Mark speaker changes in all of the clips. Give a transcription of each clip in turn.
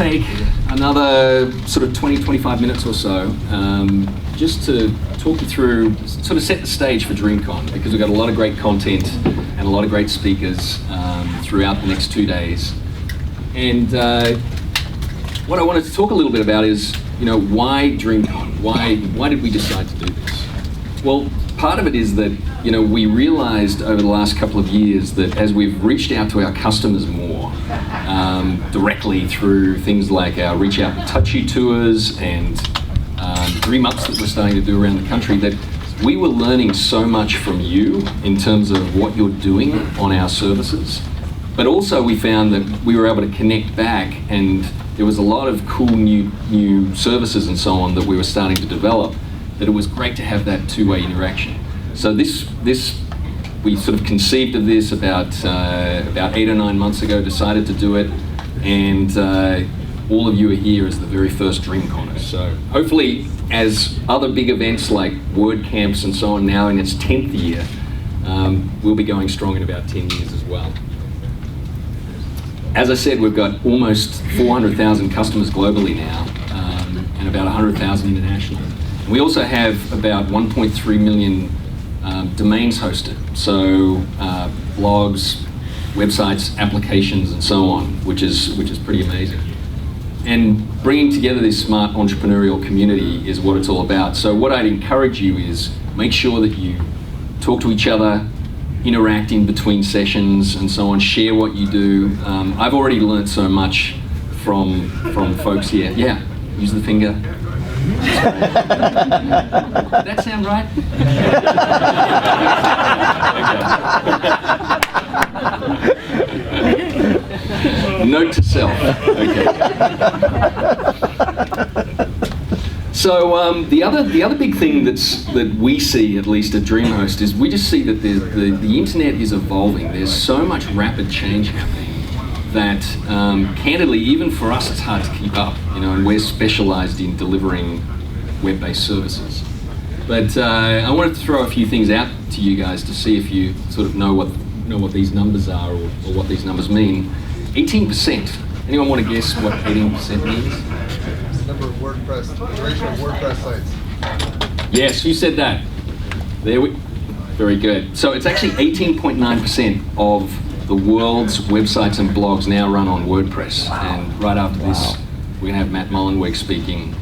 Speaker 1: Take another sort of 20-25 minutes or so just to talk you through, sort of set the stage for DreamCon, because we've got a lot of great content and a lot of great speakers throughout the next 2 days. And what I wanted to talk a little bit about is, why DreamCon? Why did we decide to do this? Well, part of it is that, we realized over the last couple of years that as we've reached out to our customers more, directly through things like our Reach Out and Touch You tours and Dream Ups that we're starting to do around the country, that we were learning so much from you in terms of what you're doing on our services. But also we found that we were able to connect back, and there was a lot of cool new services and so on that we were starting to develop, that it was great to have that two-way interaction. So we sort of conceived of this about 8 or 9 months ago, decided to do it, and all of you are here as the very first DreamConers. So hopefully, as other big events like WordCamps and so on now in its 10th year, we'll be going strong in about 10 years as well. As I said, we've got almost 400,000 customers globally now, and about 100,000 internationally. And we also have about 1.3 million domains hosted, so blogs, websites, applications, and so on, which is pretty amazing. And bringing together this smart entrepreneurial community is what it's all about. So what I'd encourage you is make sure that you talk to each other, interact in between sessions, and so on. Share what you do. I've already learned so much from folks here. Yeah, use the finger. Did that sound right? Okay. Note to self. Okay. So the other big thing that we see, at least at DreamHost, is we just see that the internet is evolving. There's so much rapid change happening that candidly, even for us, it's hard to keep up. And we're specialized in delivering web-based services. But I wanted to throw a few things out to you guys to see if you sort of know what these numbers are or what these numbers mean. 18%. Anyone want to guess what 18% means?
Speaker 2: It's the number of WordPress, the duration of WordPress sites.
Speaker 1: Yes, who said that? Very good. So it's actually 18.9% of the world's websites and blogs now run on WordPress. And right after this, we're going to have Matt Mullenweg speaking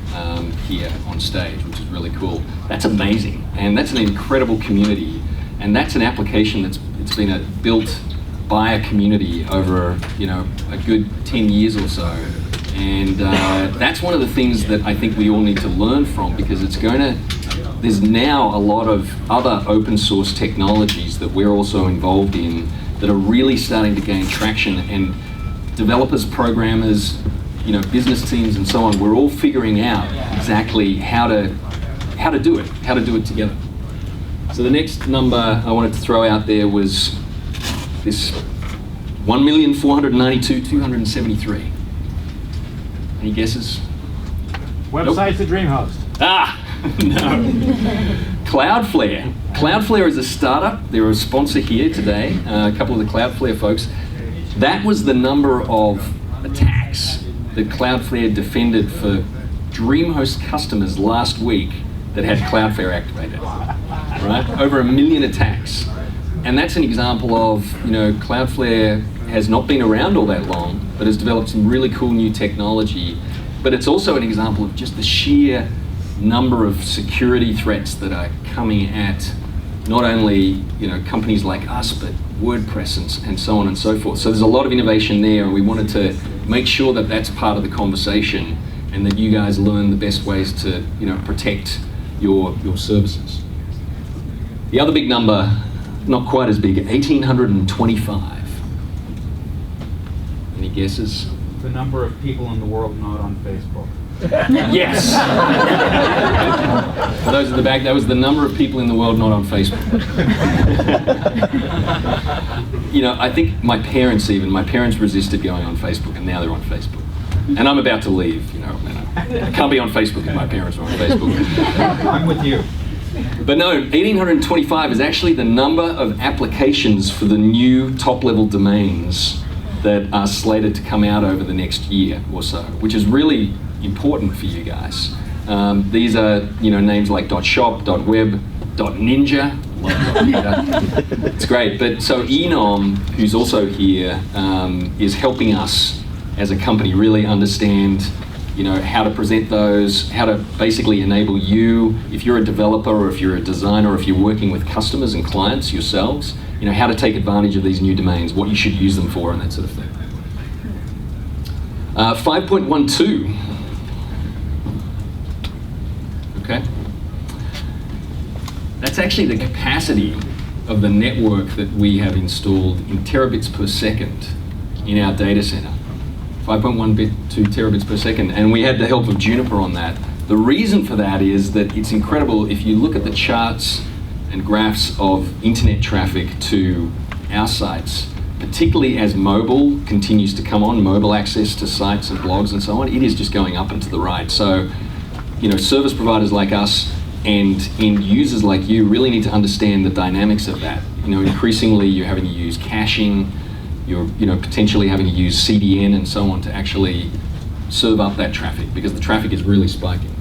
Speaker 1: here on stage, which is really cool. That's amazing, and that's an incredible community, and that's an application that's been built by a community over a good 10 years or so, and that's one of the things that I think we all need to learn from, because there's now a lot of other open source technologies that we're also involved in that are really starting to gain traction, and developers, programmers, business teams and so on, we're all figuring out exactly how to do it together. So the next number I wanted to throw out there was this 1,492,273. Any guesses?
Speaker 3: Websites at DreamHost.
Speaker 1: No. Cloudflare. Cloudflare is a startup. They're a sponsor here today. A couple of the Cloudflare folks. That was the number of attacks that Cloudflare defended for DreamHost customers last week that had Cloudflare activated, right? Over 1 million attacks. And that's an example of, Cloudflare has not been around all that long, but has developed some really cool new technology. But it's also an example of just the sheer number of security threats that are coming at not only, companies like us, but WordPress and so on and so forth. So there's a lot of innovation there, and we wanted to make sure that that's part of the conversation, and that you guys learn the best ways to, protect your services. The other big number, not quite as big, 1,825. Any guesses?
Speaker 3: The number of people in the world not on Facebook.
Speaker 1: Yes. For those in the back, that was the number of people in the world not on Facebook. I think my parents resisted going on Facebook, and now they're on Facebook. And I'm about to leave, I can't be on Facebook if my parents are on Facebook.
Speaker 3: I'm with you.
Speaker 1: But no, 1,825 is actually the number of applications for the new top-level domains that are slated to come out over the next year or so, which is really important for you guys. These are names like .shop, .web, .ninja. It's great. But so Enom, who's also here, is helping us as a company really understand how to present those, how to basically enable you, if you're a developer or if you're a designer, or if you're working with customers and clients yourselves, how to take advantage of these new domains, what you should use them for, and that sort of thing. 5.12. Okay. That's actually the capacity of the network that we have installed in terabits per second in our data center. 5.12 terabits per second, and we had the help of Juniper on that. The reason for that is that it's incredible. If you look at the charts and graphs of internet traffic to our sites, particularly as mobile continues to come on, mobile access to sites and blogs and so on, it is just going up and to the right. So, service providers like us and end users like you really need to understand the dynamics of that. Increasingly you're having to use caching, you're potentially having to use CDN and so on to actually serve up that traffic, because the traffic is really spiking.